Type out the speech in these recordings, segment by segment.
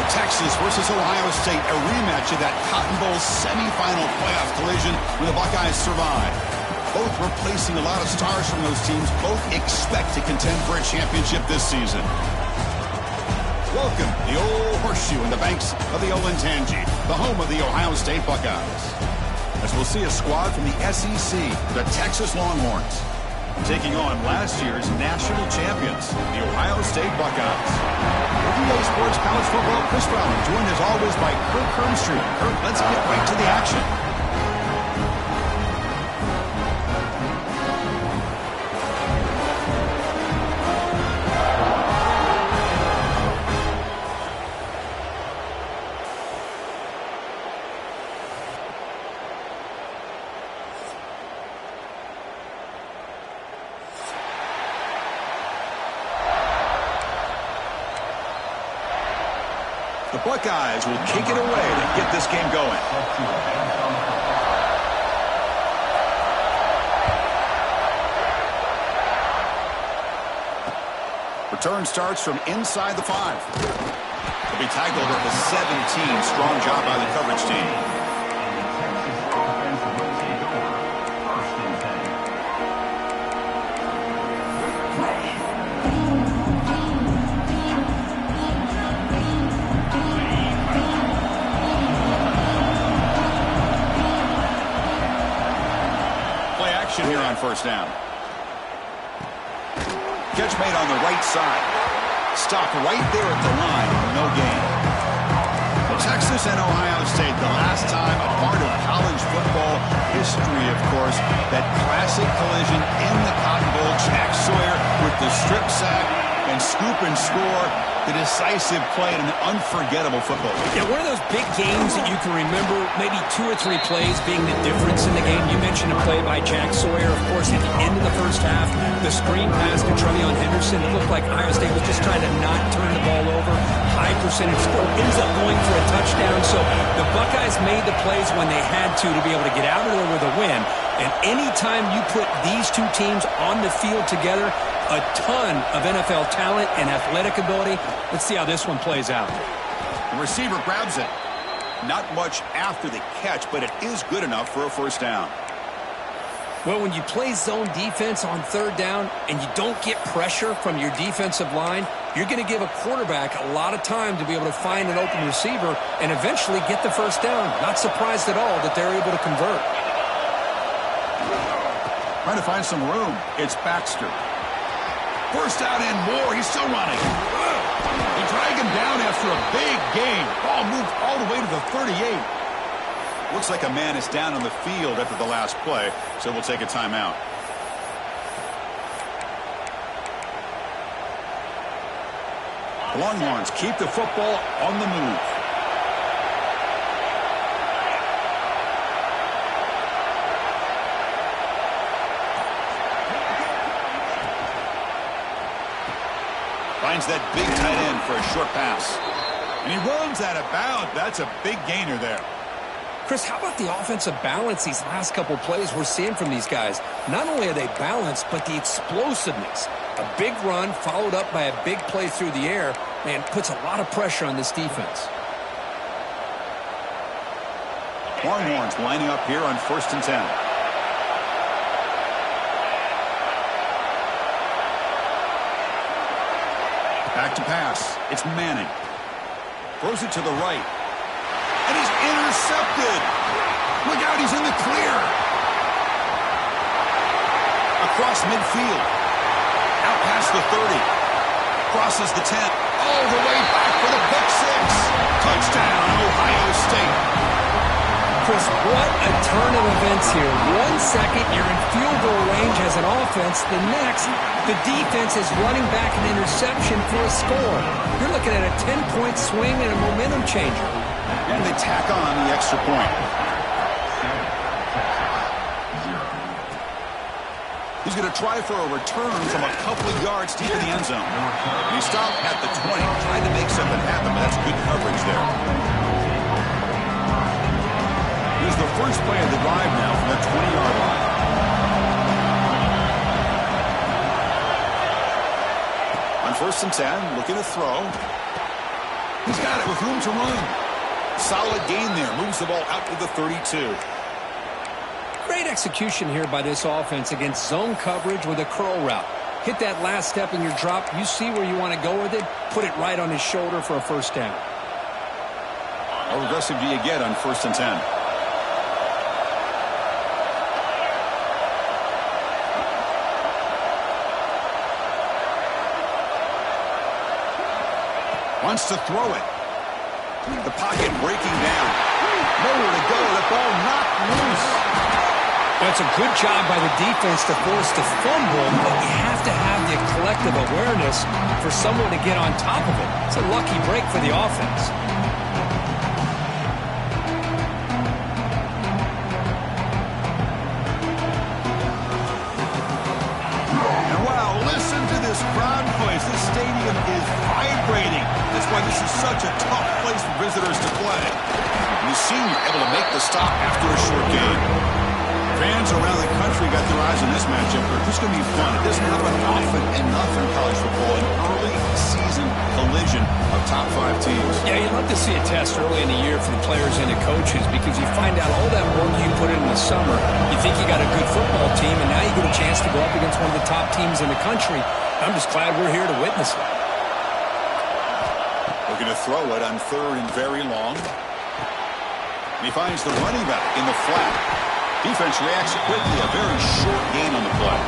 Texas versus Ohio State, a rematch of that Cotton Bowl semifinal playoff collision where the Buckeyes survived. Both replacing a lot of stars from those teams. Both expect to contend for a championship this season. Welcome, the old horseshoe in the banks of the Olentangy, the home of the Ohio State Buckeyes. As we'll see a squad from the SEC, the Texas Longhorns, taking on last year's national champions, the Ohio State Buckeyes. For EA Sports College Football, Chris Rowland, joined as always by Kirk Hermstreet. Kirk, let's get right to the action. The Buckeyes will kick it away to get this game going. Return starts from inside the 5. They'll be tackled at the 17. Strong job by the coverage team. Here on first down. Catch made on the right side. Stop right there at the line. No gain. Well, Texas and Ohio State, the last time a part of college football history, of course, that classic collision in the Cotton Bowl. Jack Sawyer with the strip sack and scoop and score. The decisive play in an unforgettable football game. Yeah, one of those big games that you can remember, maybe 2 or 3 plays being the difference in the game. You mentioned a play by Jack Sawyer, of course, at the end of the first half. The screen pass to Trevion Henderson. It looked like Ohio State was just trying to not turn the ball over. High percentage score. Ends up going for a touchdown. So the Buckeyes made the plays when they had to be able to get out of there with a win. And anytime you put these two teams on the field together, a ton of NFL talent and athletic ability. Let's see how this one plays out. The receiver grabs it. Not much after the catch, but it is good enough for a first down. Well, when you play zone defense on third down and you don't get pressure from your defensive line, you're going to give a quarterback a lot of time to be able to find an open receiver and eventually get the first down. Not surprised at all that they're able to convert. Trying to find some room. It's Baxter. First out and more. He's still running. They drag him down after a big gain. Ball moved all the way to the 38. Looks like a man is down on the field after the last play, so we'll take a timeout. The Longhorns keep the football on the move. Finds that big tight end for a short pass. And he runs out of bounds. That's a big gainer there. Chris, how about the offensive balance these last couple plays we're seeing from these guys? Not only are they balanced, but the explosiveness. A big run followed up by a big play through the air, man, puts a lot of pressure on this defense. Longhorns lining up here on 1st and 10. Back to pass. It's Manning. Throws it to the right. And he's intercepted. Look out, he's in the clear. Across midfield. Out past the 30. Crosses the 10. All the way back for the pick 6. Touchdown, Ohio State. Chris, what a turn of events here. 1 second, you're in field goal range as an offense. The next, the defense is running back an interception for a score. You're looking at a 10-point swing and a momentum changer. And they tack on the extra point. He's going to try for a return from a couple of yards deep in the end zone. And he stopped at the 20, tried to make something happen, but that's good coverage there. Here's the first play of the drive now from the 20-yard line. On 1st and 10, looking to throw. He's got it with room to run. Solid gain there. Moves the ball out to the 32. Great execution here by this offense against zone coverage with a curl route. Hit that last step in your drop. You see where you want to go with it. Put it right on his shoulder for a first down. How aggressive do you get on 1st and 10? Wants to throw it. The pocket breaking down. Nowhere to go. The ball knocked loose. That's a good job by the defense to force the fumble, but you have to have the collective awareness for someone to get on top of it. It's a lucky break for the offense. And wow, listen to this crowd noise. This stadium is vibrating. That's why this is such a tough place for visitors to play. And the senior able to make the stop after a short game. Fans around the country got their eyes on this matchup. This is going to be fun. It doesn't happen often enough in college football. An early season collision of top 5 teams. Yeah, you'd love to see a test early in the year for the players and the coaches because you find out all that work you put in the summer. You think you got a good football team, and now you get a chance to go up against one of the top teams in the country. I'm just glad we're here to witness it. Looking to throw it on 3rd and very long. And he finds the running back in the flat. Defense reacts quickly. A very short gain on the play.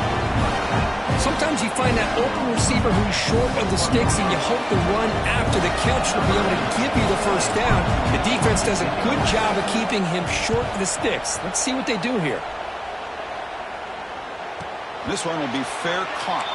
Sometimes you find that open receiver who's short of the sticks, and you hope the run after the catch will be able to give you the first down. The defense does a good job of keeping him short of the sticks. Let's see what they do here. This one will be fair caught.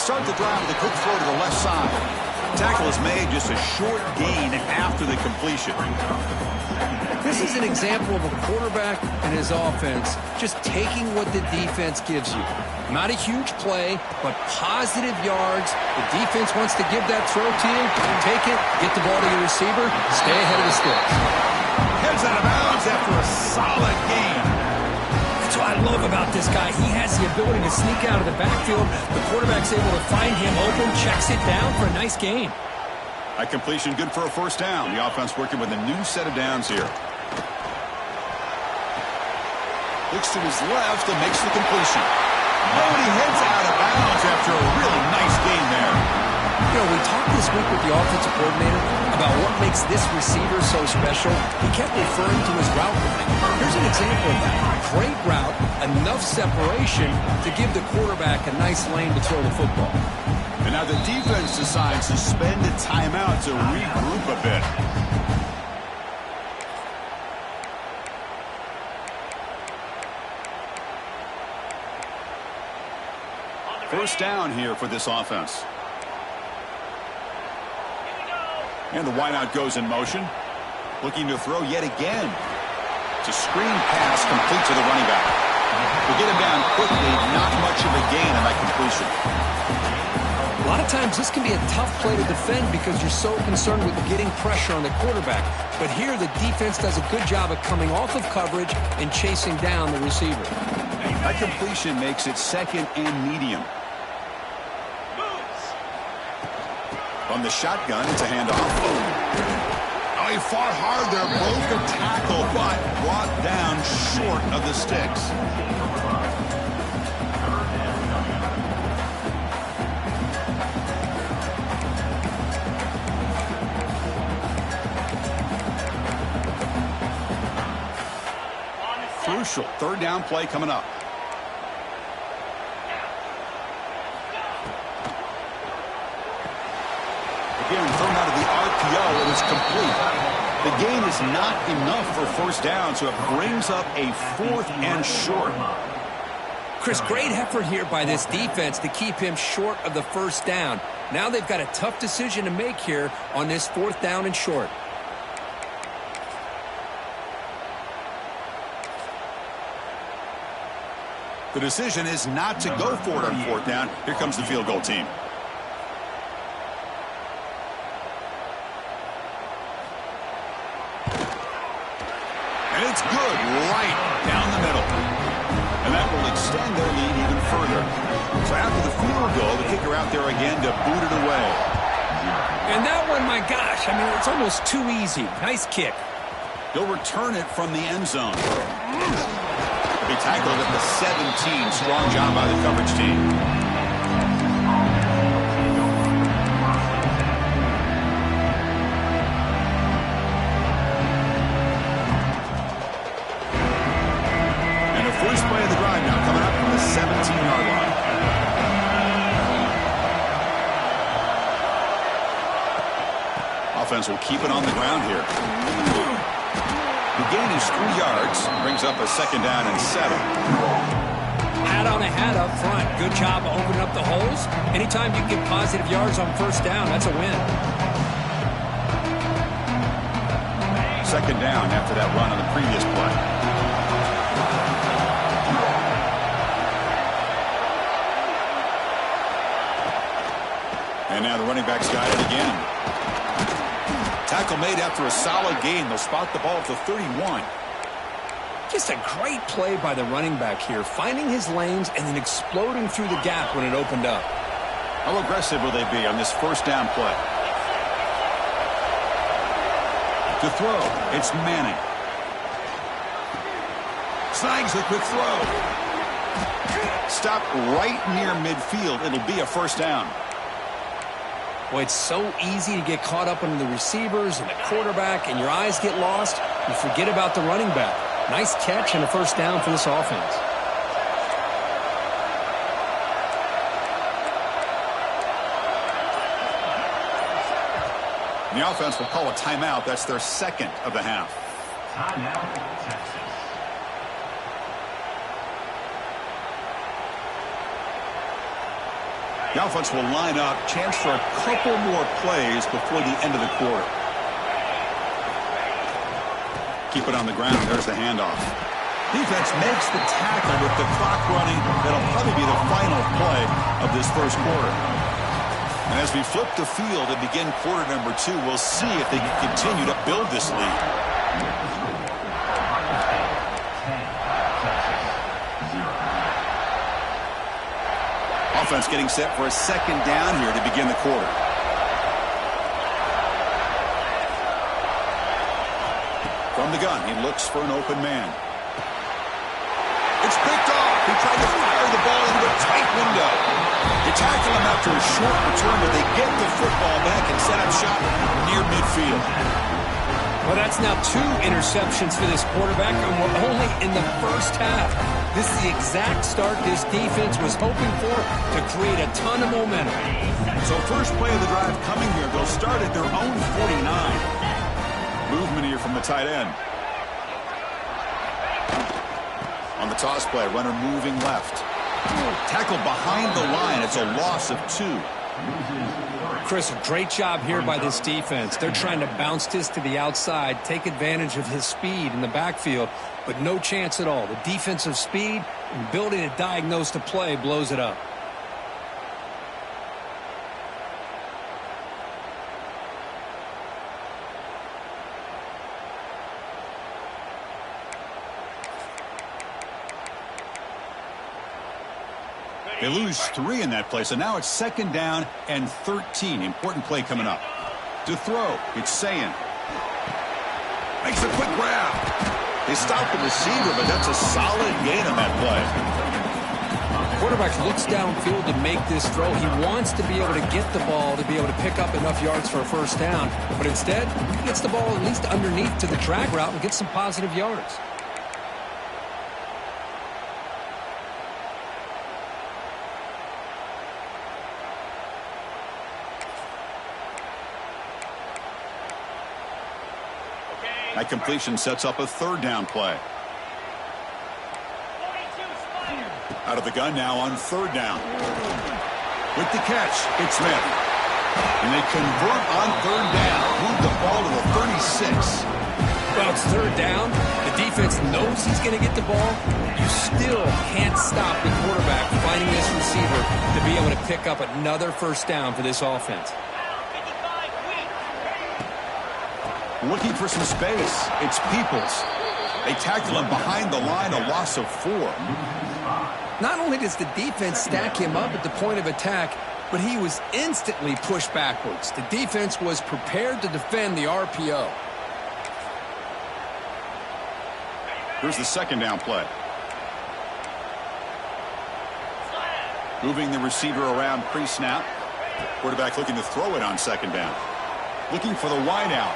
Start the drive with a quick throw to the left side. Tackle is made, just a short gain after the completion. This is an example of a quarterback and his offense just taking what the defense gives you. Not a huge play, but positive yards. The defense wants to give that throw to you. Take it, get the ball to your receiver, stay ahead of the sticks. Heads out of bounds after a solid gain. That's what I love about this guy. He has the ability to sneak out of the backfield. The quarterback's able to find him open, checks it down for a nice gain. That completion good for a first down. The offense working with a new set of downs here. Looks to his left and makes the completion. Brody heads out of bounds after a really nice gain there. You know, we talked this week with the offensive coordinator about what makes this receiver so special. He kept referring to his route running. Here's an example of that. Great route, enough separation to give the quarterback a nice lane to throw the football. And now the defense decides to spend a timeout to regroup a bit. First down here for this offense. And the wideout goes in motion. Looking to throw yet again. It's a screen pass complete to the running back. We'll get him down quickly. Not much of a gain on that completion. A lot of times this can be a tough play to defend because you're so concerned with getting pressure on the quarterback. But here the defense does a good job of coming off of coverage and chasing down the receiver. That completion makes it 2nd and medium. From the shotgun, it's a handoff. Oh, he fought hard there, broke a tackle, but brought down short of the sticks. Crucial 3rd down play coming up. Again, thrown out of the RPO, and it's complete. The gain is not enough for first down, so it brings up a 4th and short. Chris, great effort here by this defense to keep him short of the first down. Now they've got a tough decision to make here on this 4th down and short. The decision is not to go for it on fourth down. Here comes the field goal team. And it's good right down the middle. And that will extend their lead even further. So after the field goal, the kicker out there again to boot it away. And that one, my gosh, I mean, it's almost too easy. Nice kick. He'll return it from the end zone. He tackled at the 17. Strong job by the coverage team. And the first play of the drive now coming up from the 17-yard line. Offense will keep it on the ground here. The gain is 3 yards, brings up a second down and 7. Hat on a hat up front. Good job opening up the holes. Anytime you get positive yards on first down, that's a win. Second down after that run on the previous play. And now the running back's got it again. Tackle made after a solid gain. They'll spot the ball at the 31. Just a great play by the running back here, finding his lanes and then exploding through the gap when it opened up. How aggressive will they be on this first down play? To throw, it's Manning. Snags the quick throw. Stop right near midfield. It'll be a first down. Boy, it's so easy to get caught up in the receivers and the quarterback, and your eyes get lost. You forget about the running back. Nice catch and a first down for this offense. The offense will call a timeout. That's their second of the half. Timeout, Texas. The offense will line up. Chance for a couple more plays before the end of the quarter. Keep it on the ground. There's the handoff. Defense makes the tackle with the clock running. That'll probably be the final play of this first quarter. And as we flip the field and begin quarter number 2, we'll see if they can continue to build this lead. Offense getting set for a second down here to begin the quarter. From the gun, he looks for an open man. It's picked off. He tried to fire the ball into a tight window. They tackle him after a short return, but they get the football back and set up shop near midfield. Well, that's now 2 interceptions for this quarterback, and we're only in the first half. This is the exact start this defense was hoping for to create a ton of momentum. So first play of the drive coming here. They'll start at their own 49. Movement here from the tight end. On the toss play, runner moving left. Tackled behind the line. It's a loss of 2. Chris, a great job here by this defense. They're trying to bounce this to the outside, take advantage of his speed in the backfield, but no chance at all. The defensive speed and ability to diagnose the play blows it up. They lose 3 in that play, so now it's second down and 13. Important play coming up. To throw, it's Sayin. Makes a quick grab. They stop the receiver, but that's a solid gain on that play. Quarterback looks downfield to make this throw. He wants to be able to get the ball to be able to pick up enough yards for a first down, but instead, he gets the ball at least underneath to the drag route and gets some positive yards. That completion sets up a third down play. Out of the gun now on third down. With the catch, it's Smith. And they convert on third down. Move the ball to the 36. Well, it's third down. The defense knows he's going to get the ball, you still can't stop the quarterback finding this receiver to be able to pick up another first down for this offense. Looking for some space. It's Peoples. They tackle him behind the line, a loss of 4. Not only does the defense stack him up at the point of attack, but he was instantly pushed backwards. The defense was prepared to defend the RPO. Here's the second down play. Moving the receiver around pre-snap. Quarterback looking to throw it on second down. Looking for the wide out.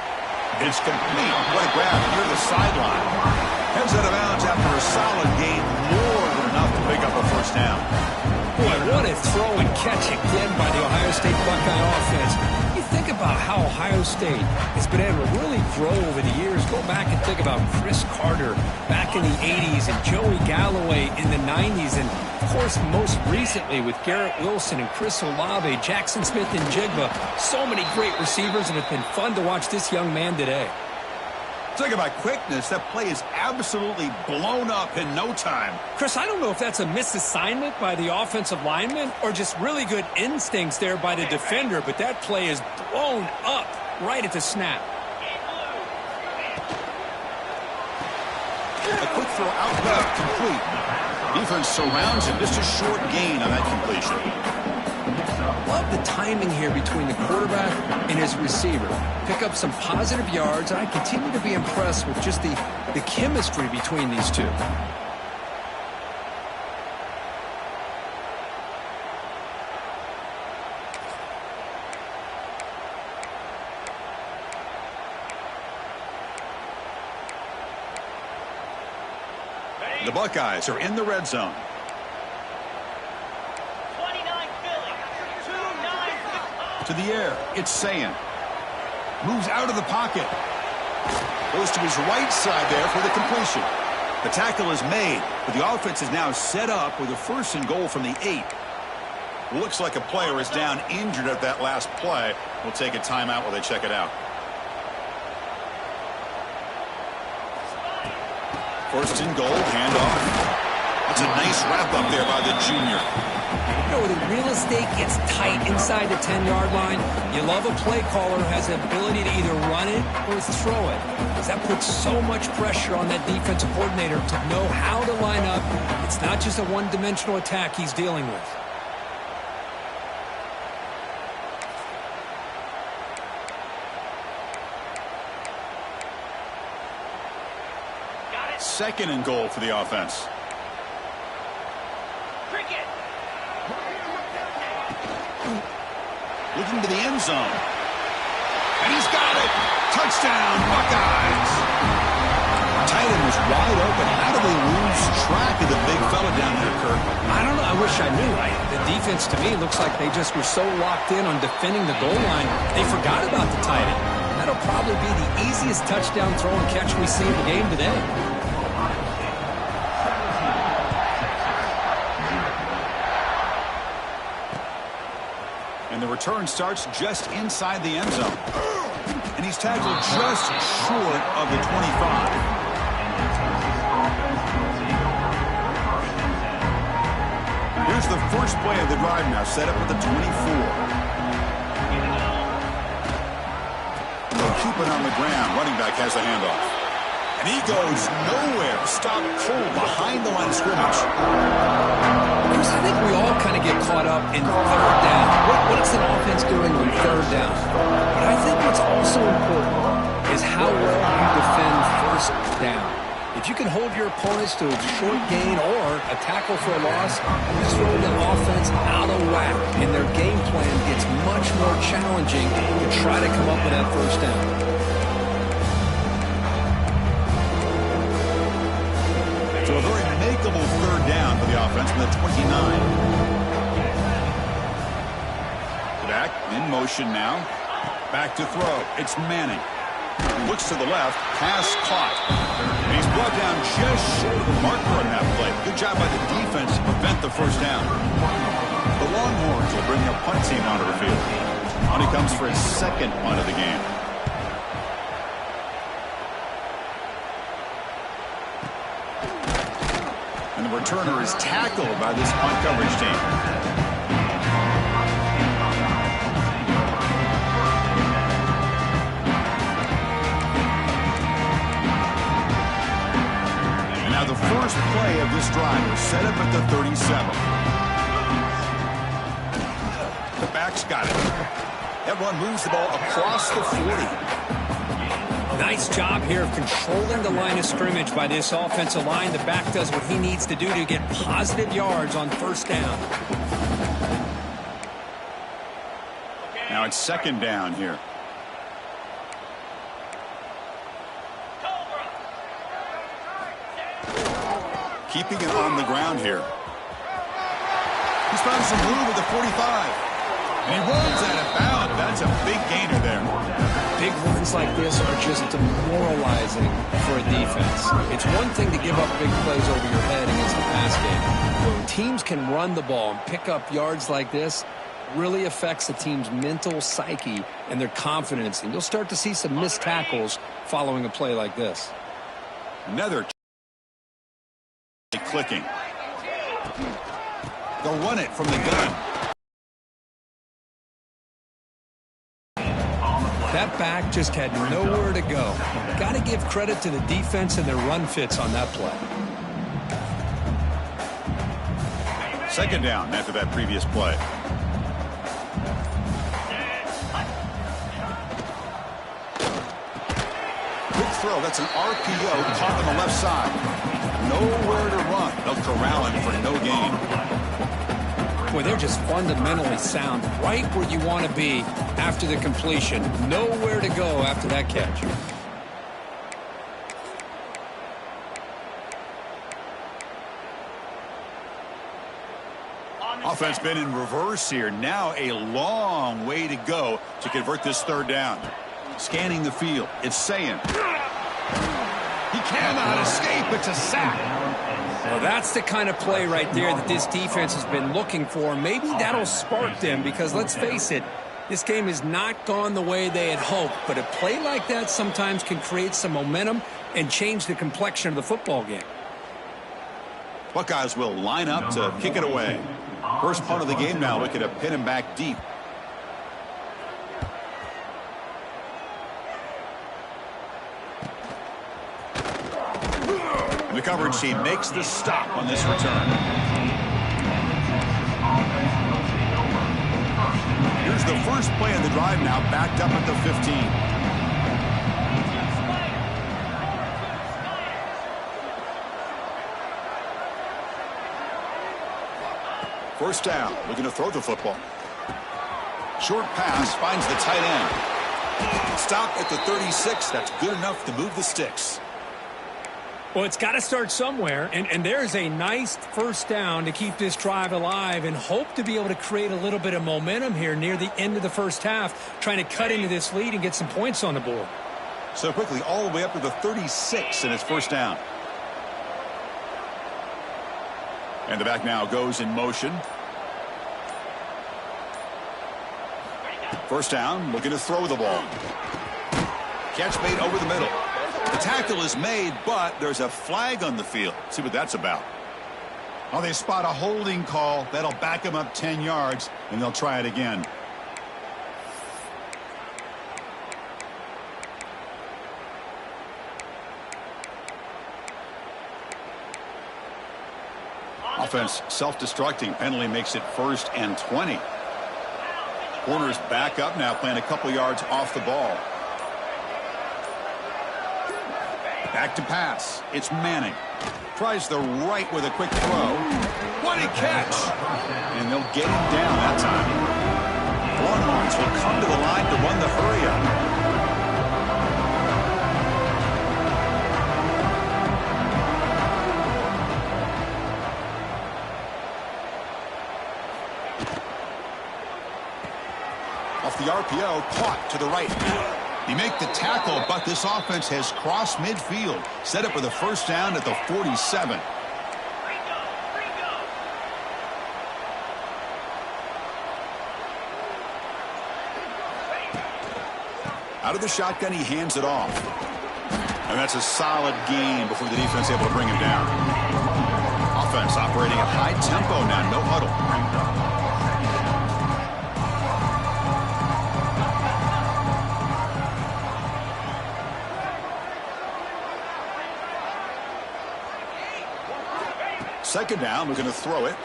It's complete. What a grab near the sideline. Heads out of bounds after a solid gain, more than enough to pick up a first down. Boy, what a throw and catch again by the Ohio State Buckeye offense. You think about how Ohio State has been able to really grow over the years. Go back and think about Chris Carter back in the 80s and Joey Galloway in the 90s. And, of course, most recently with Garrett Wilson and Chris Olave, Jackson Smith and Jigba. So many great receivers, and it's been fun to watch this young man today. Talk about quickness. That play is absolutely blown up in no time. Chris, I don't know if that's a misassignment by the offensive lineman or just really good instincts there by the defender, but that play is blown up right at the snap. A quick throw out left, complete. Defense surrounds him. Just a short gain on that completion. Love the timing here between the quarterback and his receiver. Pick up some positive yards. I continue to be impressed with just the chemistry between these two. The Buckeyes are in the red zone. To the air, it's Sayan. Moves out of the pocket. Goes to his right side there for the completion. The tackle is made, but the offense is now set up with a first and goal from the 8. Looks like a player is down injured at that last play. We'll take a timeout while they check it out. First and goal, handoff. That's a nice wrap up there by the junior. You know, the real estate gets tight inside the 10-yard line. You love a play caller who has the ability to either run it or throw it. Because that puts so much pressure on that defensive coordinator to know how to line up. It's not just a one-dimensional attack he's dealing with. Second and goal for the offense. Looking to the end zone. And he's got it. Touchdown, Buckeyes. Tight end was wide open. How do they lose track of the big fella down there, Kirk? I don't know. I wish I knew. The defense, to me, looks like they just were so locked in on defending the goal line, they forgot about the tight end. That'll probably be the easiest touchdown throw and catch we see in the game today. And the return starts just inside the end zone. And he's tackled just short of the 25. Here's the first play of the drive now, set up at the 24. They'll keep it on the ground. Running back has the handoff. And he goes nowhere. Stop cold behind the line of scrimmage. Chris, I think we all kind of get caught up in third down. What's an offense doing on third down? But I think what's also important is how well you defend first down. If you can hold your opponents to a short gain or a tackle for a loss, you throw the offense out of whack, and their game plan gets much more challenging to try to come up with that first down. So a very makeable third down for the offense from the 29. Back in motion now. Back to throw. It's Manning. Looks to the left. Pass caught. And he's brought down just short of the marker on that play. Good job by the defense to prevent the first down. The Longhorns will bring their punt team onto the field. On he comes for his second punt of the game. returner is tackled by this punt coverage team. And now the first play of this drive is set up at the 37. The back's got it. Everyone moves the ball across the 40. Nice job here of controlling the line of scrimmage by this offensive line. The back does what he needs to do to get positive yards on first down. Now it's second down here. Keeping it on the ground here. He's found some room at the 45. And he runs out of bounds. That's a big gainer there. Big runs like this are just demoralizing for a defense. It's one thing to give up big plays over your head against the pass game. When teams can run the ball and pick up yards like this, really affects the team's mental psyche and their confidence. And you'll start to see some missed tackles following a play like this. Another clicking. They'll run it from the gun. That back just had nowhere to go. Got to give credit to the defense and their run fits on that play. Second down after that previous play. Quick throw. That's an RPO caught on the left side. Nowhere to run. They'll corral him for no gain. Boy, they're just fundamentally sound, right where you want to be after the completion. Nowhere to go after that catch. Offense been in reverse here. Now a long way to go to convert this third down. Scanning the field. It's saying he cannot escape. It's a sack. Well, that's the kind of play right there that this defense has been looking for. Maybe that'll spark them because, let's face it, this game has not gone the way they had hoped. But a play like that sometimes can create some momentum and change the complexion of the football game. Buckeyes will line up to kick it away. First punt of the game now, looking to pin him back deep. The coverage team makes the stop on this return. Here's the first play of the drive now, backed up at the 15. First down, looking to throw the football. Short pass finds the tight end. Stop at the 36. That's good enough to move the sticks. Well, it's got to start somewhere, and there's a nice first down to keep this drive alive and hope to be able to create a little bit of momentum here near the end of the first half, trying to cut into this lead and get some points on the board. So quickly, all the way up to the 36, and it's first down. And the back now goes in motion. First down, looking to throw the ball. Catch made over the middle. The tackle is made, but there's a flag on the field. See what that's about. Oh, they spot a holding call. That'll back them up 10 yards, and they'll try it again. Offense self-destructing. Penalty makes it 1st and 20. Corners back up now, playing a couple yards off the ball. Back to pass. It's Manning. Tries the right with a quick throw. What a catch! And they'll get him down that time. Longhorns will come to the line to run the hurry-up. Off the RPO, caught to the right. He make the tackle, but this offense has crossed midfield. Set up for the first down at the 47. Out of the shotgun, he hands it off. And that's a solid gain before the defense able to bring him down. offense operating at high tempo now. No huddle. Second down, we're going to throw it.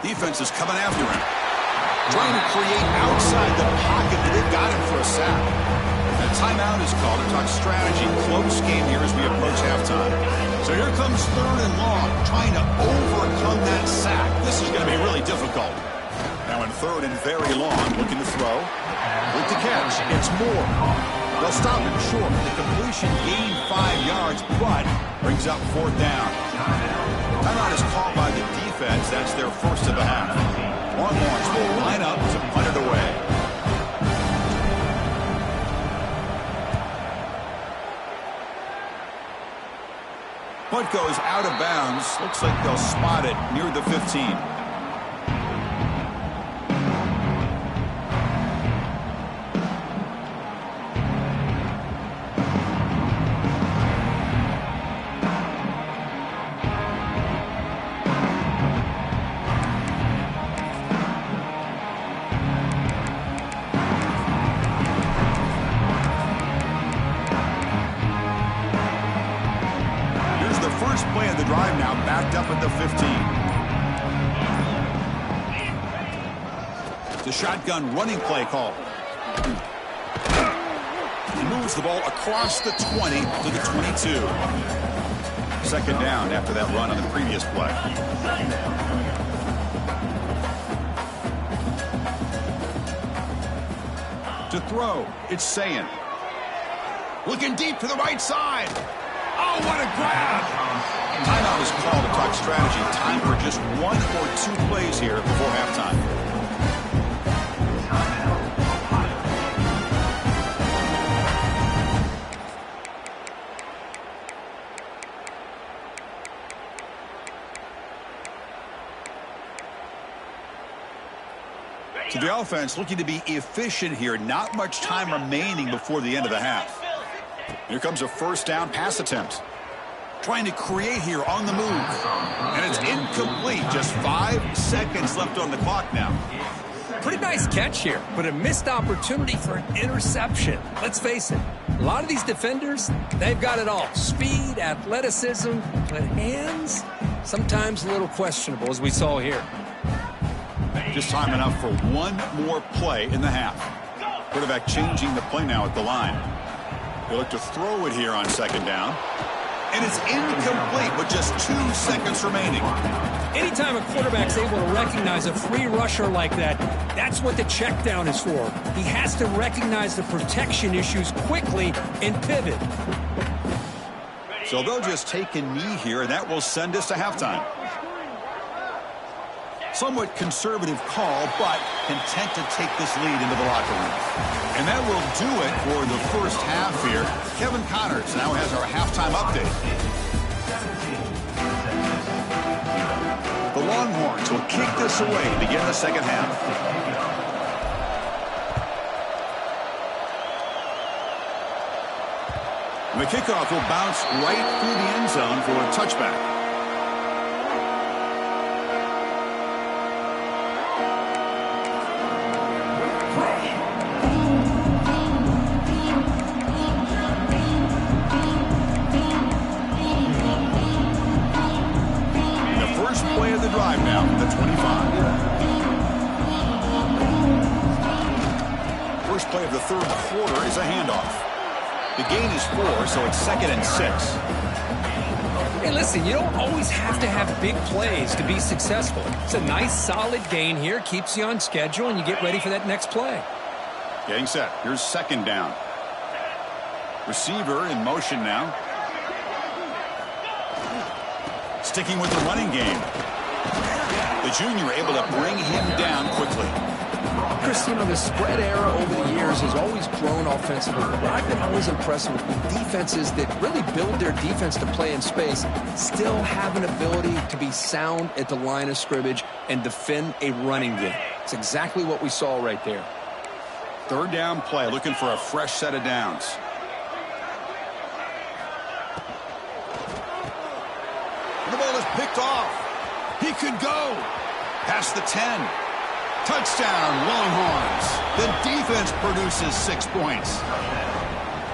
Defense is coming after him. Trying to create outside the pocket, but they've got him for a sack. And a timeout is called to talk strategy. Close game here as we approach halftime. So here comes third and long, trying to overcome that sack. This is going to be really difficult. Now in third and very long, looking to throw. With the catch, it's Moore. They'll stop him short. The completion gained 5 yards, but brings up fourth down. Timeout is called by the defense. That's their first of the half. Longhorns will line up to punt it away. Punt goes out of bounds. Looks like they'll spot it near the 15. Play of the drive now, backed up at the 15. It's a shotgun running play call. He moves the ball across the 20 to the 22. Second down after that run on the previous play. To throw, it's Sayin. Looking deep to the right side. Oh, what a grab! Timeout is called to talk strategy. Time for just 1 or 2 plays here before halftime. So the offense looking to be efficient here. Not much time remaining before the end of the half. Here comes a first down pass attempt. Trying to create here on the move. And it's incomplete. Just 5 seconds left on the clock now. Pretty nice catch here, but a missed opportunity for an interception. Let's face it, a lot of these defenders, they've got it all. Speed, athleticism, but hands, sometimes a little questionable, as we saw here. Just time enough for one more play in the half. Quarterback changing the play now at the line. They look to throw it here on second down. And it's incomplete with just 2 seconds remaining. Anytime a quarterback's able to recognize a free rusher like that, that's what the check down is for. He has to recognize the protection issues quickly and pivot. So they'll just take a knee here, and that will send us to halftime. Somewhat conservative call, but content to take this lead into the locker room. And that will do it for the first half here. Kevin Connors now has our halftime update. The Longhorns will kick this away to begin the second half. And the kickoff will bounce right through the end zone for a touchback. Drive now from the 25. First play of the third quarter is a handoff. The gain is 4, so it's 2nd and 6. Hey, listen, you don't always have to have big plays to be successful. It's a nice, solid gain here. Keeps you on schedule, and you get ready for that next play. Getting set. Here's second down. Receiver in motion now. Sticking with the running game. The junior able to bring him down quickly. Chris, you know, the spread era over the years has always grown offensively. But I've been always impressed with defenses that really build their defense to play in space, still have an ability to be sound at the line of scrimmage and defend a running game. It's exactly what we saw right there. Third down play, looking for a fresh set of downs. The ball is picked off. He could go. Past the 10. Touchdown, Longhorns. The defense produces 6 points.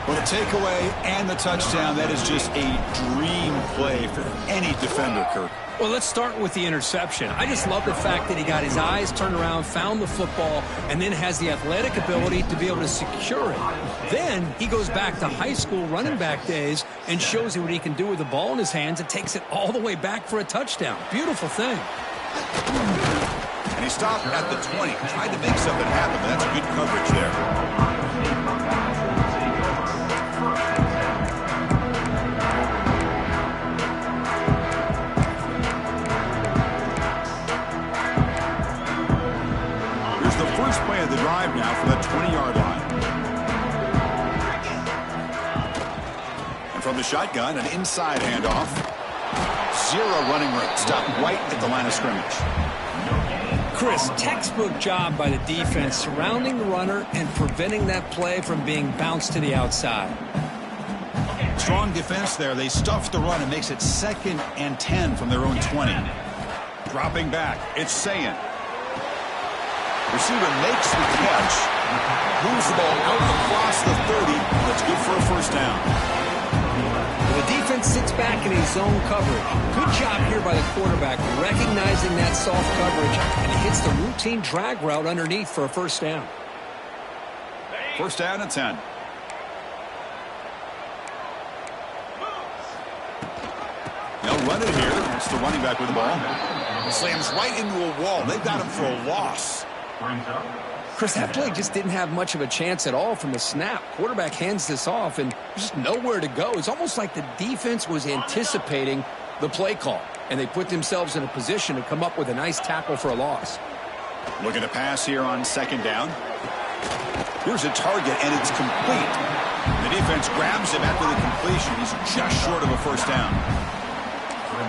Well, the takeaway and the touchdown, that is just a dream play for any defender, Kirk. Well, let's start with the interception. I just love the fact that he got his eyes turned around, found the football, and then has the athletic ability to be able to secure it. Then he goes back to high school running back days and shows you what he can do with the ball in his hands and takes it all the way back for a touchdown. Beautiful thing. And he stopped at the 20. Tried to make something happen, but that's good coverage there. First play of the drive now from the 20-yard line. And from the shotgun, an inside handoff. Zero running room. Stopped right at the line of scrimmage. Chris, textbook job by the defense surrounding the runner and preventing that play from being bounced to the outside. Strong defense there. They stuff the run and makes it 2nd and 10 from their own 20. Dropping back. It's Sayin. Receiver makes the catch. Moves the ball out across the 30. That's good for a first down. The defense sits back in his zone coverage. Good job here by the quarterback recognizing that soft coverage and hits the routine drag route underneath for a first down. First down and 10. They'll run it here. That's the running back with the ball. Slams right into a wall. They've got him for a loss. Chris, that play just didn't have much of a chance at all from the snap. Quarterback hands this off, and there's just nowhere to go. It's almost like the defense was anticipating the play call, and they put themselves in a position to come up with a nice tackle for a loss. Looking to pass here on 2nd down. Here's a target, and it's complete. The defense grabs him after the completion. He's just short of a first down.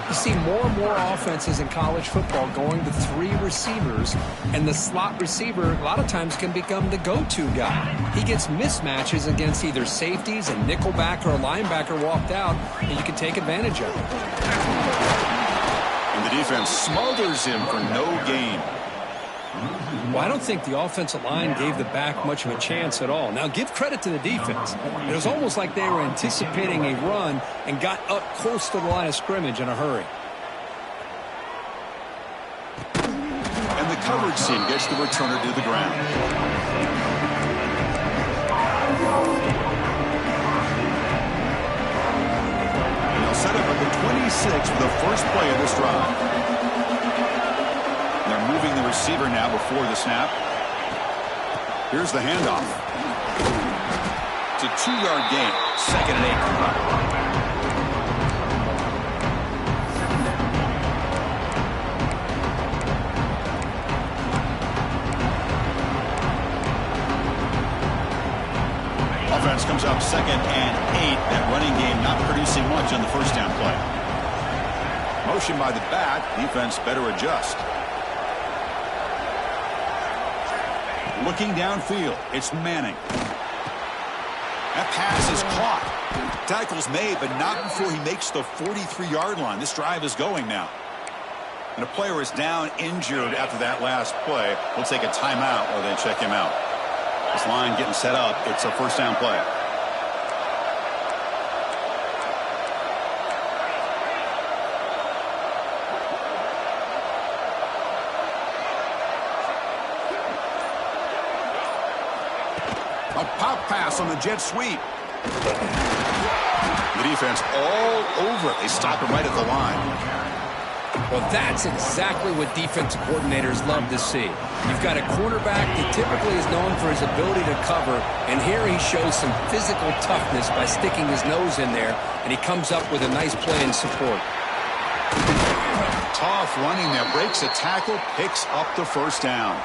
You see more and more offenses in college football going to 3 receivers, and the slot receiver a lot of times can become the go-to guy. He gets mismatches against either safeties, a nickelback, or a linebacker walked out, and you can take advantage of it. And the defense smothers him for no gain. Well, I don't think the offensive line gave the back much of a chance at all. Now, give credit to the defense. It was almost like they were anticipating a run and got up close to the line of scrimmage in a hurry. And the coverage team gets the returner to the ground. And they'll set up at the 26 for the first play of this drive. They're moving the receiver now before the snap. Here's the handoff. It's a 2-yard gain. 2nd and 8. Offense comes up 2nd and 8. That running game not producing much on the first down play. Motion by the back. Defense better adjust. Looking downfield, it's Manning. That pass is caught. Tackle's made, but not before he makes the 43-yard line. This drive is going now. And a player is down injured after that last play. We'll take a timeout while they check him out. This line getting set up. It's a first down play. A pop pass on the jet sweep. The defense all over it. They stop him right at the line. Well, that's exactly what defensive coordinators love to see. You've got a quarterback that typically is known for his ability to cover, and here he shows some physical toughness by sticking his nose in there, and he comes up with a nice play in support. Tough running there. Breaks a tackle, picks up the first down.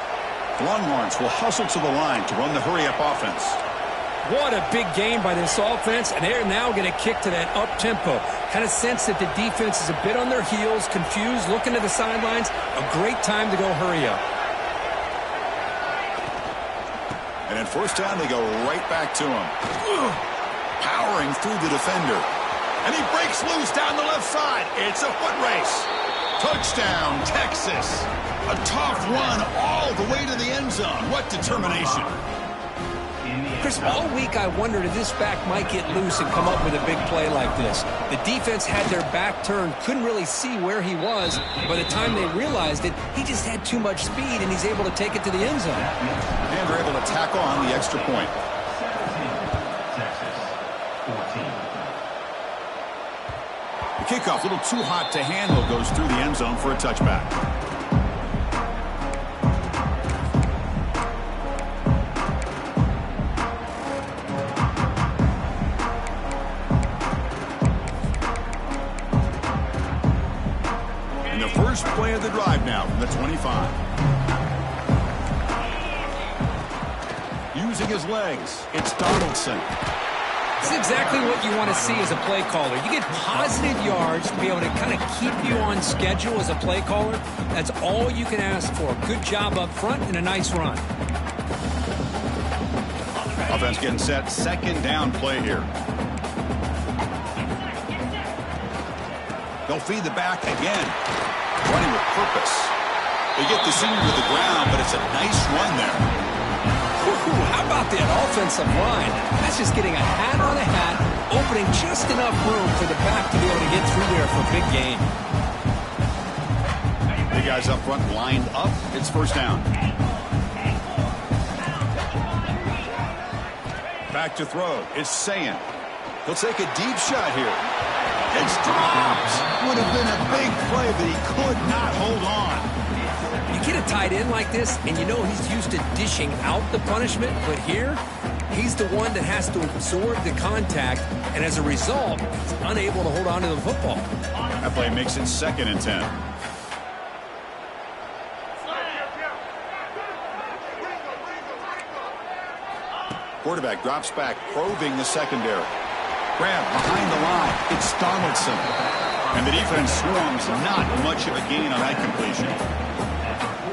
The Longhorns will hustle to the line to run the hurry-up offense. What a big game by this offense, and they're now going to kick to that up-tempo. Kind of sense that the defense is a bit on their heels, confused, looking to the sidelines. A great time to go hurry up. And at first down, they go right back to him. Powering through the defender. And he breaks loose down the left side. It's a foot race. Touchdown, Texas. A tough run all the way to the end zone. What determination. Chris, all week I wondered if this back might get loose and come up with a big play like this. The defense had their back turned, couldn't really see where he was. By the time they realized it, he just had too much speed, and he's able to take it to the end zone. And they're able to tackle on the extra point. 17, Texas, 14. The kickoff, a little too hot to handle, goes through the end zone for a touchback. And the first play of the drive now from the 25. Using his legs, it's Donaldson. This is exactly what you want to see as a play caller. You get positive yards to be able to kind of keep you on schedule as a play caller. That's all you can ask for. Good job up front and a nice run. Offense getting set. Second down play here. They'll feed the back again. Running with purpose. They get the senior to the ground, but it's a nice run there. Ooh, how about that offensive line? That's just getting a hat on a hat, opening just enough room for the back to be able to get through there for a big gain. The guys up front lined up. It's first down. Back to throw. It's Sayin. He'll take a deep shot here. It's dropped. Would have been a big play, but he could not hold on. You get a tight end like this, and you know he's used to dishing out the punishment, but here, he's the one that has to absorb the contact, and as a result, he's unable to hold on to the football. That play makes it 2nd and 10. Quarterback drops back, probing the secondary. Grab behind the line. It's Donaldson. And the defense swarms, not much of a gain on that completion.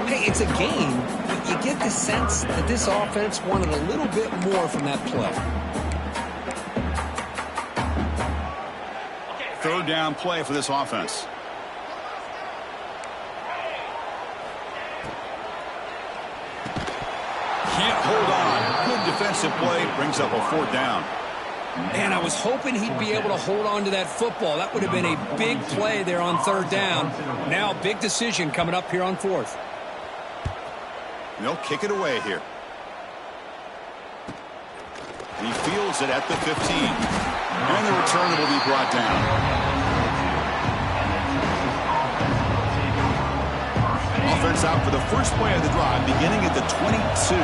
Hey, it's a gain, but you get the sense that this offense wanted a little bit more from that play. Third down play for this offense. Can't hold on. Good defensive play. Brings up a 4th down. And I was hoping he'd be able to hold on to that football. That would have been a big play there on 3rd down. Now, big decision coming up here on 4th. They'll kick it away here. He fields it at the 15. And the return will be brought down. Offense out for the first play of the drive, beginning at the 22.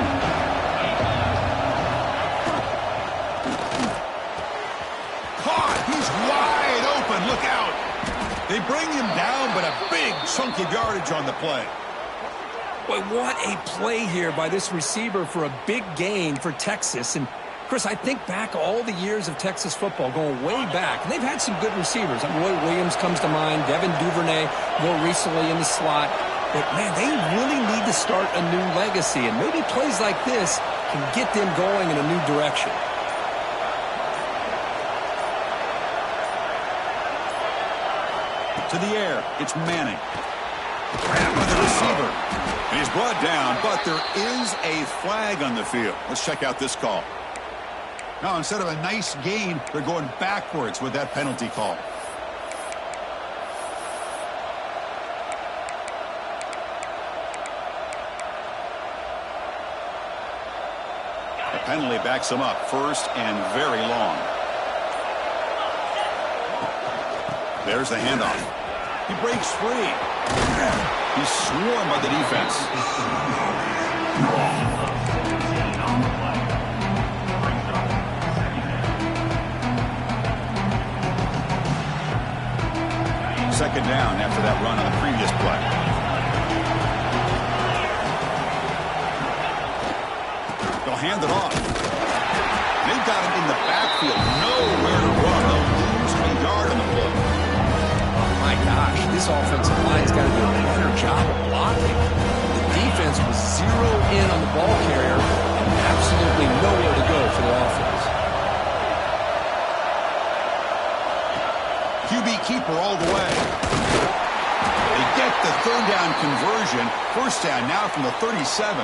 Caught! He's wide open. Look out! They bring him down, but a big chunk of yardage on the play. Boy, what a play here by this receiver for a big gain for Texas. And, Chris, I think back all the years of Texas football, going way back, and they've had some good receivers. Roy Williams comes to mind, Devin Duvernay more recently in the slot. But, man, they really need to start a new legacy, and maybe plays like this can get them going in a new direction. To the air, it's Manning. Grab by the receiver. And he's brought down, but there is a flag on the field. Let's check out this call. Now, instead of a nice gain, they're going backwards with that penalty call. The penalty backs him up, 1st and very long. There's the handoff. He breaks free. He's swarmed by the defense. Second down after that run on the previous play. They'll hand it off. They've got him in the backfield. Nowhere to run. They'll lose a yard on the play. My gosh, this offensive line's got to do a better job of blocking. The defense was zeroed in on the ball carrier and absolutely nowhere to go for the offense. QB keeper all the way. They get get the third down conversion. First down now from the 37.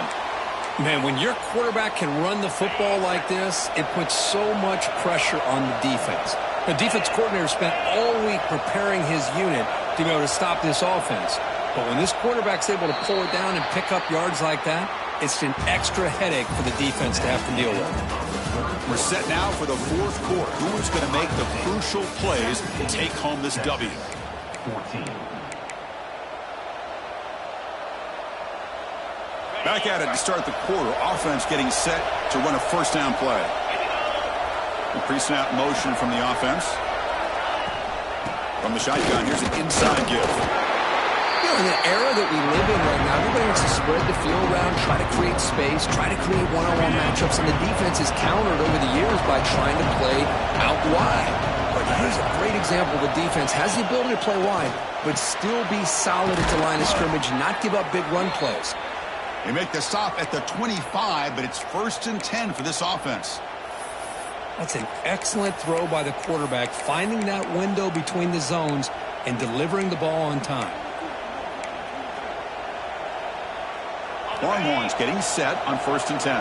Man, when your quarterback can run the football like this, it puts so much pressure on the defense. The defense coordinator spent all week preparing his unit to be able to stop this offense. But when this quarterback's able to pull it down and pick up yards like that, it's an extra headache for the defense to have to deal with. We're set now for the fourth quarter. Who is going to make the crucial plays to take home this W? 14. Back at it to start the quarter. Offense getting set to run a first down play. The pre-snap motion from the offense. From the shotgun, here's an inside give. You know, in the era that we live in right now, everybody wants to spread the field around, try to create space, try to create one-on-one matchups, and the defense is countered over the years by trying to play out wide. But here's a great example. The defense has the ability to play wide, but still be solid at the line of scrimmage, not give up big run plays. They make the stop at the 25, but it's 1st and 10 for this offense. That's an excellent throw by the quarterback, finding that window between the zones and delivering the ball on time. Longhorns getting set on 1st and 10.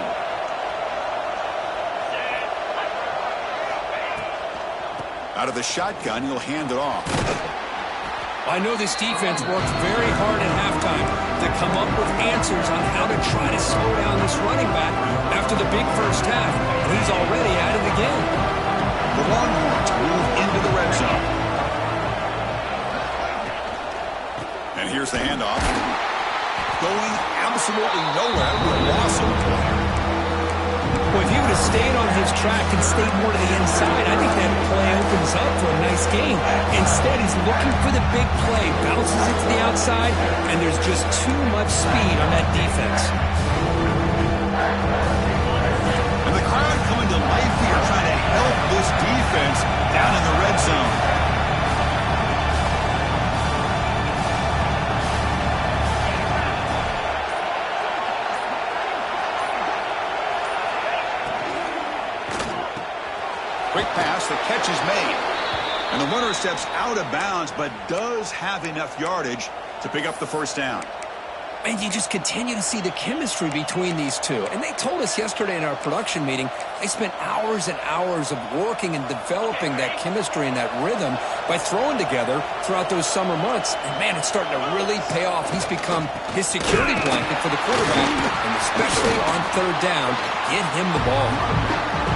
Out of the shotgun, he'll hand it off. I know this defense worked very hard at halftime to come up with answers on how to try to slow down this running back after the big first half. And he's already at it again. The Longhorns move into the red zone. And here's the handoff. Going absolutely nowhere with a loss of a player. Well, if he would have stayed on his track and stayed more to the inside, I think that play opens up for a nice game. Instead, he's looking for the big play, bounces it to the outside, and there's just too much speed on that defense. And the crowd coming to life here, trying to help this defense down in the red zone. Quick pass, the catch is made. And the runner steps out of bounds, but does have enough yardage to pick up the first down. And you just continue to see the chemistry between these two. And they told us yesterday in our production meeting, they spent hours and hours of working and developing that chemistry and that rhythm by throwing together throughout those summer months. And, man, it's starting to really pay off. He's become his security blanket for the quarterback, and especially on third down, get him the ball.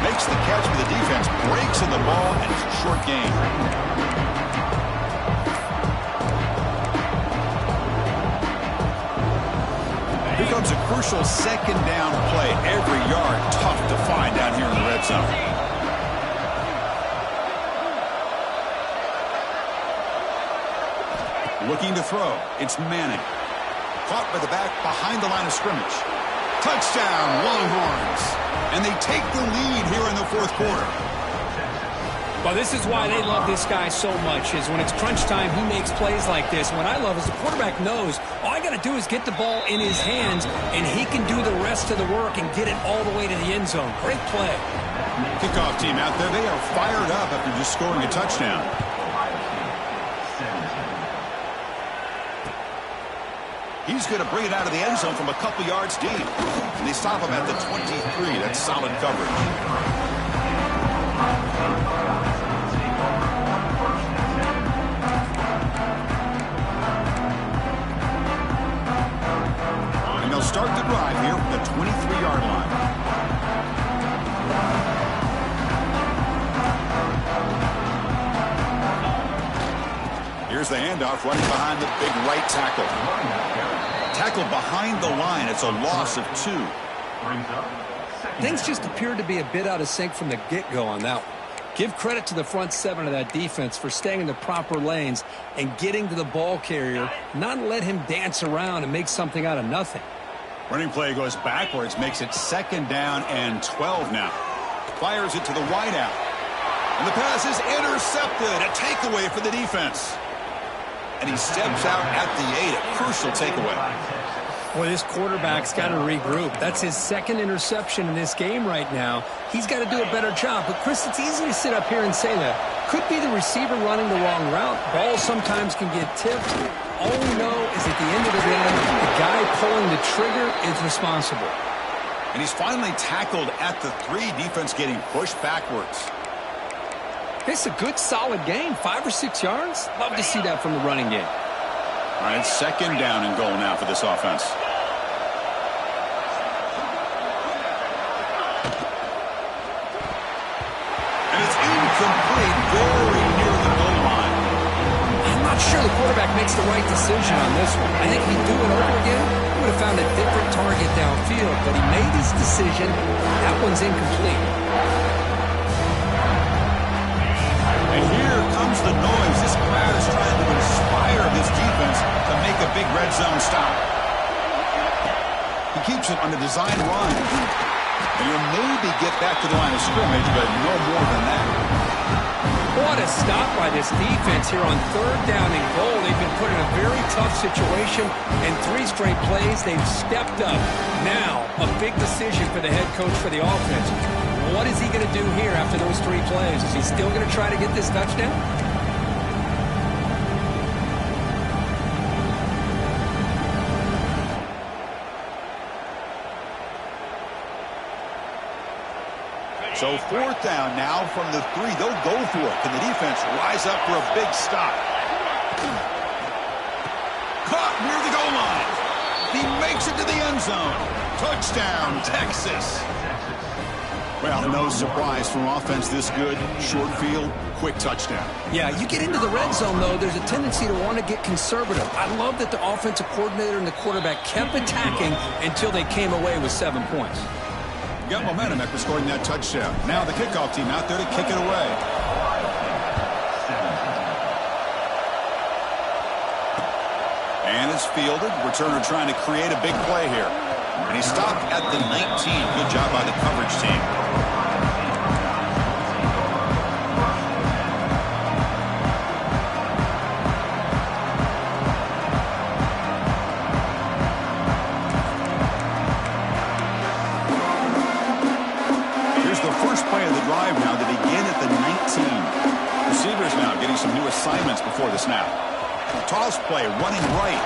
Makes the catch for the defense, breaks in the ball, and it's a short gain. Here comes a crucial second down play. Every yard tough to find down here in the red zone. Looking to throw. It's Manning. Caught by the back behind the line of scrimmage. Touchdown, Longhorns. And they take the lead here in the fourth quarter. Well, this is why they love this guy so much, is when it's crunch time, he makes plays like this. What I love is the quarterback knows all I got to do is get the ball in his hands, and he can do the rest of the work and get it all the way to the end zone. Great play. Kickoff team out there. They are fired up after just scoring a touchdown. He's going to bring it out of the end zone from a couple yards deep. And they stop him at the 23. That's solid coverage. And they'll start the drive here from the 23-yard line. Here's the handoff running behind the big right tackle. Tackled behind the line. It's a loss of 2. Things just appeared to be a bit out of sync from the get-go on that one. Give credit to the front seven of that defense for staying in the proper lanes and getting to the ball carrier, not let him dance around and make something out of nothing. Running play goes backwards, makes it 2nd down and 12 now. Fires it to the wideout. And the pass is intercepted. A takeaway for the defense. And he steps out at the 8, a crucial takeaway. Well, this quarterback's got to regroup. That's his 2nd interception in this game right now. He's got to do a better job. But, Chris, it's easy to sit up here and say that. Could be the receiver running the wrong route. Balls sometimes can get tipped. All we know is at the end of the day, the guy pulling the trigger is responsible. And he's finally tackled at the 3. Defense getting pushed backwards. It's a good, solid game. 5 or 6 yards. Love to see that from the running game. All right, second down and goal now for this offense. And it's incomplete, very near the goal line. I'm not sure the quarterback makes the right decision on this one. I think if he'd do it over again, he would have found a different target downfield. But he made his decision. That one's incomplete. And here comes the noise. This crowd is trying to inspire this defense to make a big red zone stop. He keeps it on a design run. And he'll maybe get back to the line of scrimmage, but no more than that. What a stop by this defense here on 3rd down and goal. They've been put in a very tough situation, and 3 straight plays, they've stepped up. Now, a big decision for the head coach for the offense. What is he going to do here after those 3 plays? Is he still going to try to get this touchdown? So 4th down now from the 3. They'll go for it. Can the defense rise up for a big stop? Caught near the goal line. He makes it to the end zone. Touchdown, Texas. Well, no surprise from offense this good. Short field, quick touchdown. Yeah, you get into the red zone, though, there's a tendency to want to get conservative. I love that the offensive coordinator and the quarterback kept attacking until they came away with 7 points. Got momentum after scoring that touchdown. Now the kickoff team out there to kick it away. And it's fielded. Returner trying to create a big play here. And he stopped at the 19. Good job by the coverage team. Here's the first play of the drive now to begin at the 19. Receivers now getting some new assignments before the snap. Toss play, running right.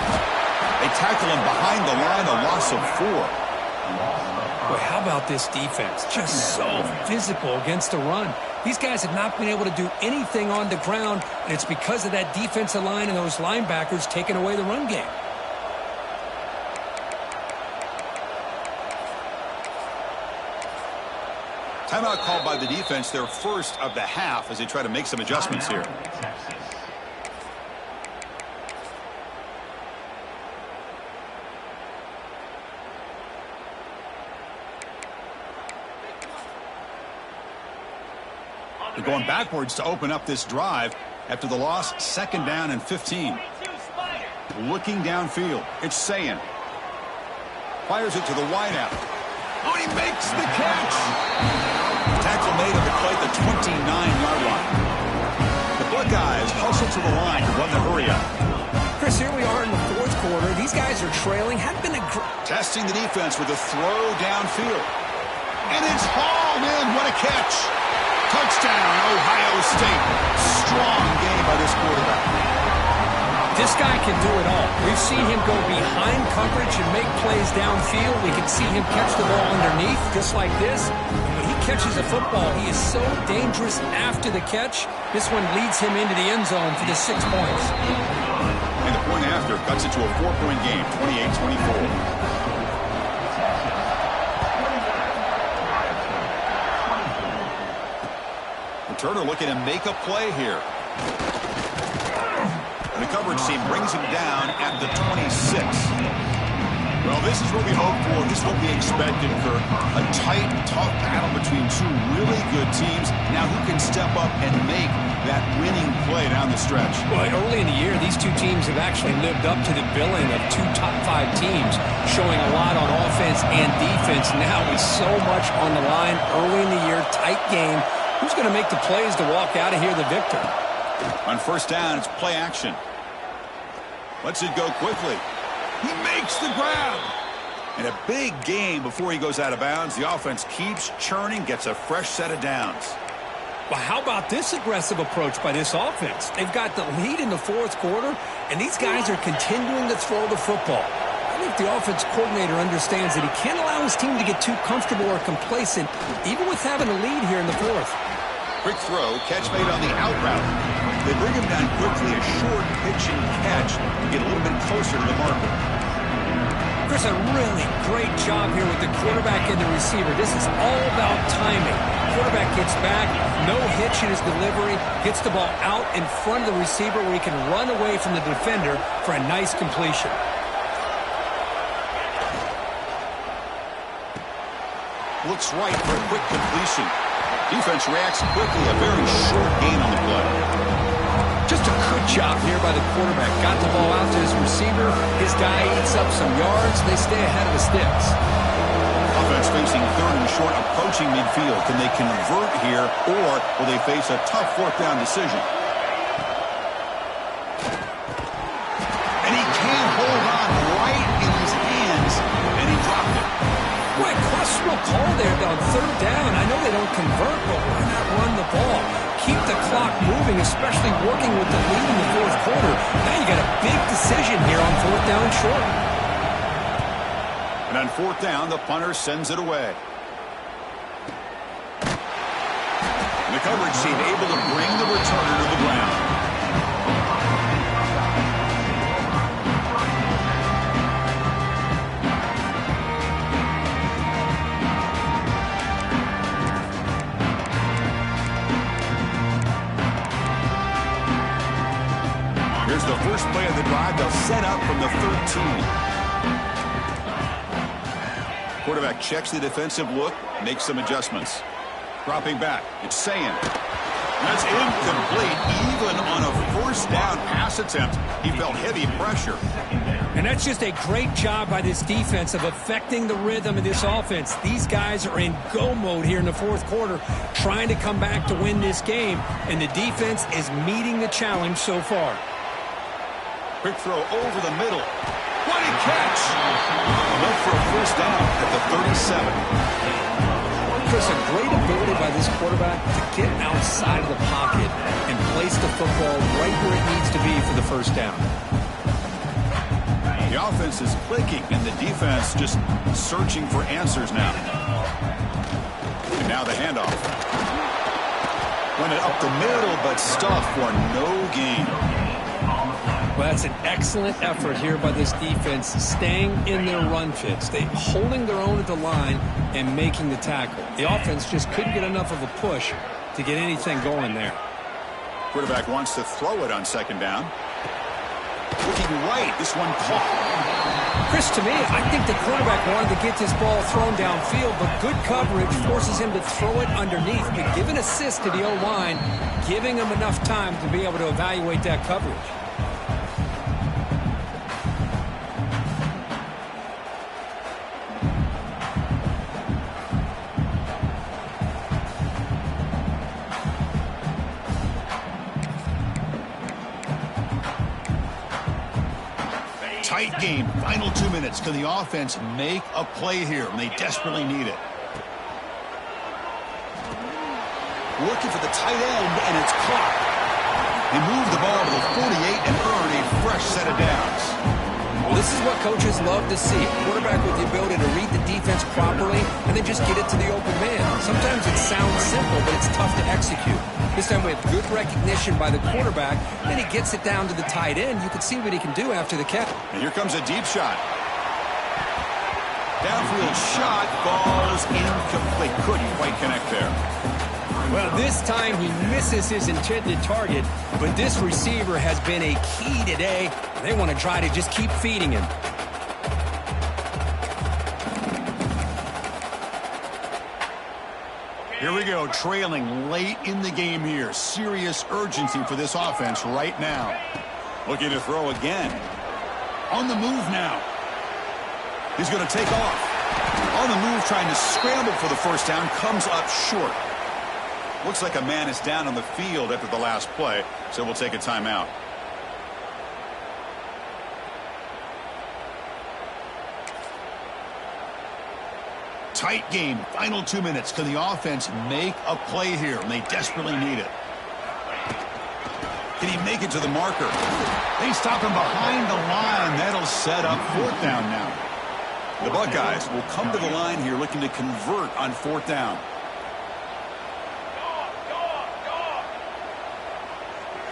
They tackle him behind the line, a loss of 4. Boy, how about this defense? Just so physical against the run. These guys have not been able to do anything on the ground, and it's because of that defensive line and those linebackers taking away the run game. Timeout called by the defense, their first of the half, as they try to make some adjustments here. They're going backwards to open up this drive after the loss. 2nd down and 15. Looking downfield. It's Sayan. Fires it to the wideout. Oh, he makes the catch. Tackle made at the play at the 29-yard line. The Buckeyes hustle to the line to run the hurry up. Chris, here we are in the 4th quarter. These guys are trailing. Testing the defense with a throw downfield. And it's hauled in. What a catch. Touchdown, Ohio State. Strong game by this quarterback. This guy can do it all. We've seen him go behind coverage and make plays downfield. We can see him catch the ball underneath, just like this. When he catches a football, he is so dangerous after the catch. This one leads him into the end zone for the 6 points. And the point after cuts it to a 4-point game, 28-24. Turner looking to make a play here. And the coverage team brings him down at the 26. Well, this is what we hope for. This is what we expected, for a tight, tough battle between 2 really good teams. Now who can step up and make that winning play down the stretch? Well, early in the year, these 2 teams have actually lived up to the billing of 2 top 5 teams, showing a lot on offense and defense. Now with so much on the line early in the year, tight game. Who's going to make the plays to walk out of here the victor? On 1st down, it's play action. Lets it go quickly. He makes the grab. And a big gain before he goes out of bounds. The offense keeps churning, gets a fresh set of downs. Well, how about this aggressive approach by this offense? They've got the lead in the fourth quarter, and these guys are continuing to throw the football. I think the offense coordinator understands that he can't allow his team to get too comfortable or complacent, even with having a lead here in the fourth. Quick throw, catch made on the out route. They bring him down quickly, a short pitch and catch to get a little bit closer to the marker. Chris, a really great job here with the quarterback and the receiver. This is all about timing. Quarterback gets back, no hitch in his delivery, gets the ball out in front of the receiver where he can run away from the defender for a nice completion. Looks right for a quick completion. Defense reacts quickly, a very short gain on the play. Just a good job here by the quarterback. Got the ball out to his receiver. His guy eats up some yards. They stay ahead of the sticks. Offense facing third and short, approaching midfield. Can they convert here, or will they face a tough fourth down decision? And he can't hold on right in his hands, and he dropped it. Right, questionable call there on third down. I know they don't convert, but why not run the ball? Keep the clock moving, especially working with the lead in the fourth quarter. Now you got a big decision here on fourth down and short. And on fourth down, the punter sends it away. And the coverage team able to bring the returner to the ground. Here's the first play of the drive. They'll set up from the 13. Quarterback checks the defensive look, makes some adjustments. Dropping back, it's saying. That's incomplete. Even on a first down pass attempt, he felt heavy pressure. And that's just a great job by this defense of affecting the rhythm of this offense. These guys are in go mode here in the fourth quarter, trying to come back to win this game, and the defense is meeting the challenge so far. Quick throw over the middle. What a catch! Enough for a first down at the 37. Chris, a great ability by this quarterback to get outside of the pocket and place the football right where it needs to be for the first down. The offense is clicking, and the defense just searching for answers now. And now the handoff. Went it up the middle, but stuffed for no gain. Well, that's an excellent effort here by this defense, staying in their run fits. They holding their own at the line and making the tackle. The offense just couldn't get enough of a push to get anything going there. Quarterback wants to throw it on second down. Looking right, this one caught. Chris, to me, I think the quarterback wanted to get this ball thrown downfield, but good coverage forces him to throw it underneath. But give an assist to the O-line, giving him enough time to be able to evaluate that coverage. Tight game, final 2 minutes. Can the offense make a play here? And they desperately need it. Looking for the tight end, and it's caught. They move the ball to the 48 and earn a fresh set of downs. Well, this is what coaches love to see. A quarterback with the ability to read the defense properly and then just get it to the open man. Sometimes it sounds simple, but it's tough to execute. This time we have good recognition by the quarterback. Then he gets it down to the tight end. You can see what he can do after the catch. And here comes a deep shot. Downfield shot falls incomplete. Couldn't quite connect there. Well, this time he misses his intended target, but this receiver has been a key today. They want to try to just keep feeding him. Here we go, trailing late in the game here. Serious urgency for this offense right now. Looking to throw again. On the move now. He's going to take off. On the move, trying to scramble for the first down, comes up short. Looks like a man is down on the field after the last play, so we'll take a timeout. Tight game. Final 2 minutes. Can the offense make a play here? And they desperately need it. Can he make it to the marker? They stop him behind the line. That'll set up 4th down now. The Buckeyes will come to the line here looking to convert on 4th down.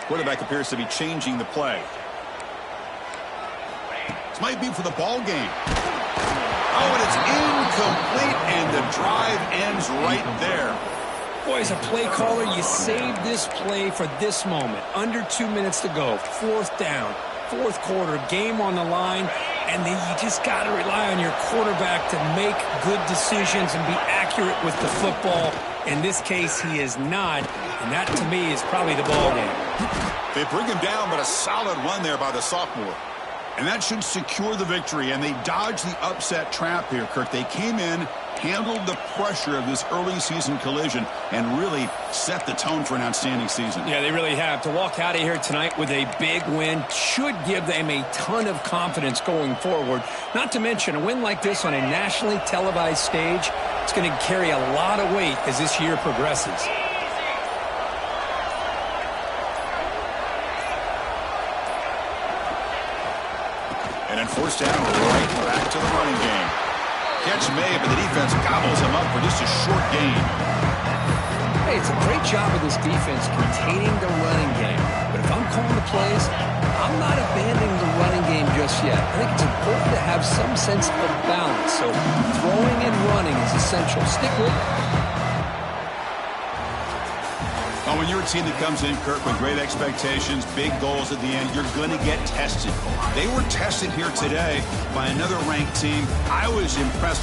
Quarterback appears to be changing the play. This might be for the ball game. Oh, and it's incomplete, and the drive ends right there. Boy, as a play caller, you save this play for this moment. Under 2 minutes to go. 4th down. 4th quarter. Game on the line. And then you just got to rely on your quarterback to make good decisions and be accurate with the football. In this case, he is not. And that, to me, is probably the ball game. They bring him down, but a solid run there by the sophomore. And that should secure the victory. And they dodge the upset trap here, Kirk. They came in, handled the pressure of this early season collision, and really set the tone for an outstanding season. Yeah, they really have. To walk out of here tonight with a big win should give them a ton of confidence going forward. Not to mention, a win like this on a nationally televised stage, it's going to carry a lot of weight as this year progresses. And then 4th down, right back to the running game. Catch made, but the defense gobbles him up for just a short gain. Hey, it's a great job of this defense containing the running game. But if I'm calling the plays, I'm not abandoning the running game just yet. I think it's important to have some sense of balance. So throwing and running is essential. Stick with it. Well, when you're a team that comes in, Kirk, with great expectations, big goals at the end, you're going to get tested. They were tested here today by another ranked team. I was impressed.